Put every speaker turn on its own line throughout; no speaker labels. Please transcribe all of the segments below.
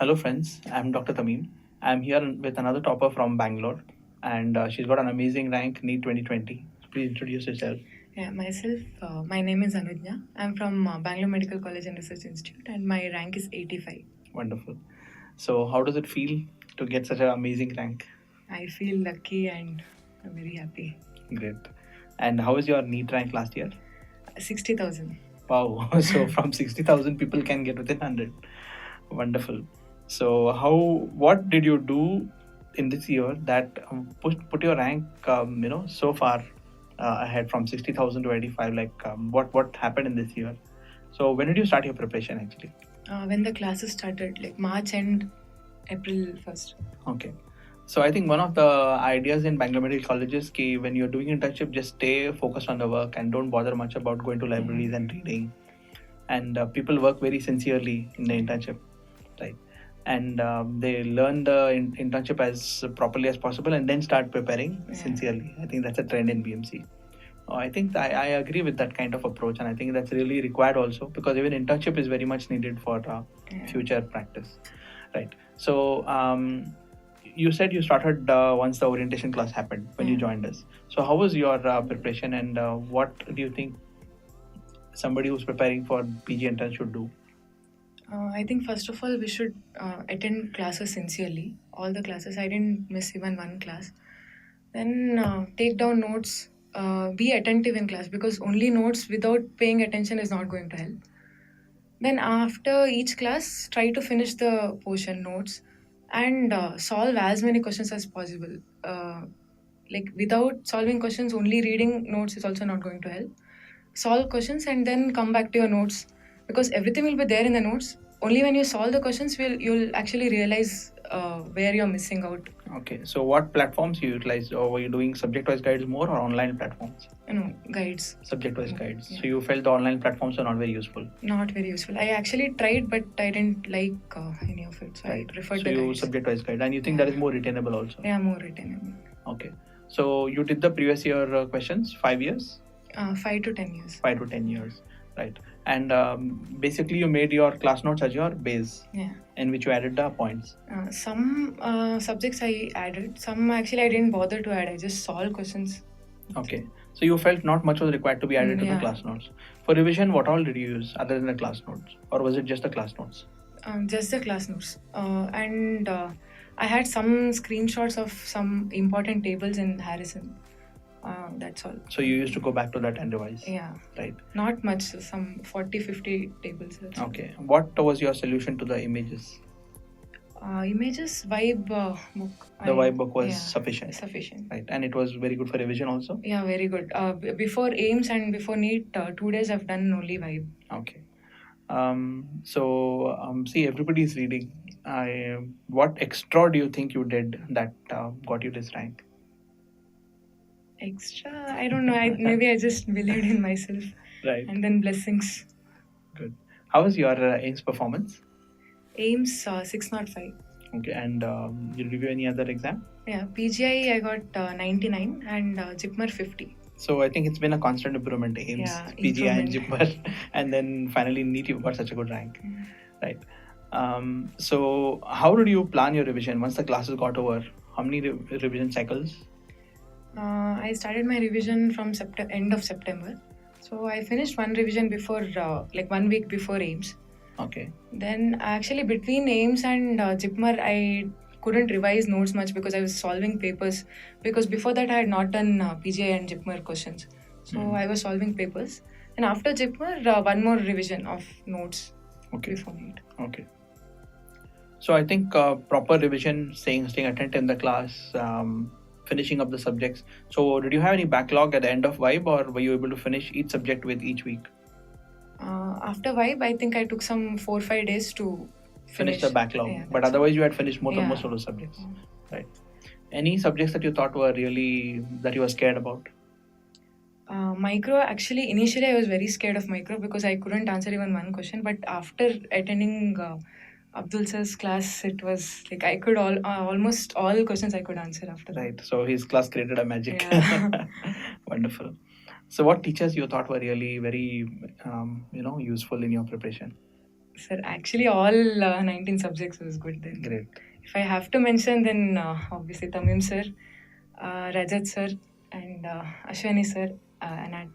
Hello, friends. I'm Dr. Tamim. I'm here with another topper from Bangalore, and she's got an amazing rank, NEET 2020. Please introduce yourself.
Yeah, myself, my name is Anujna. I'm from Bangalore Medical College and Research Institute, and my rank is 85.
Wonderful. So, how does it feel to get such an amazing rank?
I feel lucky and I'm very happy.
Great. And how is your NEET rank last year?
60,000.
Wow. So, from 60,000 people can get within 100. Wonderful. So, what did you do in this year that put your rank, so far ahead from 60,000 to 85? Like, what happened in this year? So, when did you start your preparation actually?
When the classes started, like March and April 1st.
Okay. So, I think one of the ideas in Bangalore Medical College is ki when you're doing internship, just stay focused on the work and don't bother much about going to libraries and reading. And people work very sincerely in the internship, right? And they learn the internship as properly as possible and then start preparing sincerely. I think that's a trend in BMC. I think I agree with that kind of approach, and I think that's really required also because even internship is very much needed for future practice, right? So you said you started once the orientation class happened when you joined us. So how was your preparation, and what do you think somebody who's preparing for PG entrance should do?
I think first of all we should attend classes sincerely. All the classes. I didn't miss even one class. Then take down notes. Be attentive in class because only notes without paying attention is not going to help. Then after each class, try to finish the portion notes and solve as many questions as possible. Like without solving questions, only reading notes is also not going to help. Solve questions and then come back to your notes because everything will be there in the notes. Only when you solve the questions, you'll actually realize where you're missing out.
Okay, so what platforms you utilized, or were you doing subject-wise guides more or online platforms?
Guides.
Subject-wise guides.
Yeah.
So you felt the online platforms are not very useful.
Not very useful. I actually tried, but I didn't like any of it. So I preferred
So
the
you
guides.
subject-wise guide, and you think that is more retainable also.
Yeah, more retainable.
Okay. So you did the previous year questions, 5 years?
5 to 10 years.
5 to 10 years, right? And basically, you made your class notes as your base,
Yeah.
in which you added the points.
Some subjects I added. Some actually I didn't bother to add. I just solved questions.
Okay. So you felt not much was required to be added to the class notes. For revision, what all did you use other than the class notes, or was it just the class notes?
Just the class notes. And I had some screenshots of some important tables in Harrison. That's all.
So you used to go back to that and revise.
Yeah.
Right.
Not much. Some 40-50 tables. That's
Okay. What was your solution to the images?
Images vibe book.
The vibe book was sufficient.
Sufficient.
Right. And it was very good for revision also.
Yeah, very good. Before AIMS and before NEET, 2 days I've done only vibe.
Okay. See, everybody is reading. What extra do you think you did that got you this rank?
Extra, I don't know. Maybe I just believed in myself.
Right.
And then blessings.
Good. How was your AIMS performance?
AIMS 605.
Okay, and you review any other exam?
Yeah, PGI I got 99 and JIPMER 50.
So I think it's been a constant improvement. AIMS, PGI, and JIPMER, and then finally NEET you got such a good rank, right? So how did you plan your revision once the classes got over? How many revision cycles?
I started my revision from end of September. So I finished one revision before, like 1 week before AIMS.
Okay.
Then actually between AIMS and JIPMER, I couldn't revise notes much because I was solving papers. Because before that I had not done PGI and JIPMER questions. So I was solving papers. And after JIPMER, one more revision of notes before NEET.
Okay. So I think proper revision, staying attentive in the class, finishing up the subjects. So did you have any backlog at the end of Vibe, or were you able to finish each subject with each week?
After Vibe, I think I took some 4-5 days to
finish the backlog. Yeah, but otherwise you had finished most of those subjects. Right. Any subjects that you thought were really, that you were scared about?
Micro, actually, initially I was very scared of micro because I couldn't answer even one question. But after attending Abdul sir's class, it was like I could almost all questions I could answer after that.
Right. So his class created a magic. Wonderful. So what teachers you thought were really very, useful in your preparation?
Sir, actually all 19 subjects was good then.
Great.
If I have to mention, then obviously Tamim sir, Rajat sir, and Ashwani sir, Anat,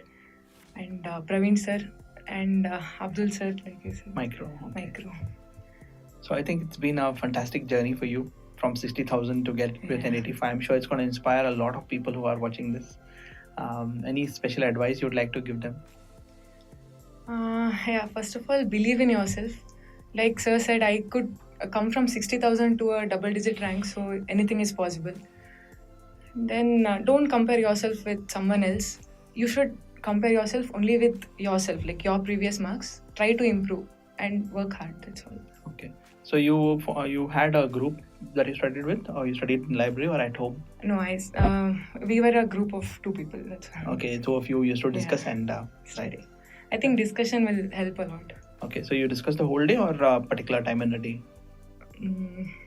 and Praveen sir, and Abdul sir, like you said.
Micro. Okay.
Micro.
So I think it's been a fantastic journey for you from 60,000 to get with an
Yeah.
85. I'm sure it's going to inspire a lot of people who are watching this. Any special advice you'd like to give them?
Yeah, first of all, believe in yourself. Like sir said, I could come from 60,000 to a double digit rank, so anything is possible. Then don't compare yourself with someone else. You should compare yourself only with yourself, like your previous marks. Try to improve and work hard. That's all.
Okay. So you had a group that you studied with, or you studied in library or at home?
No, we were a group of 2 people. That's all.
Okay. So if you used to discuss
Yeah.
and
Study. I think discussion will help a lot.
Okay. So you discuss the whole day or a particular time in the day?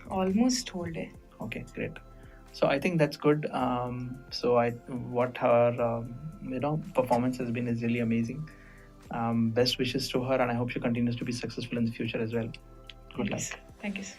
Almost whole day.
Okay, great. So I think that's good. So what her performance has been is really amazing. Best wishes to her, and I hope she continues to be successful in the future as well. Good luck.
Thank you, sir.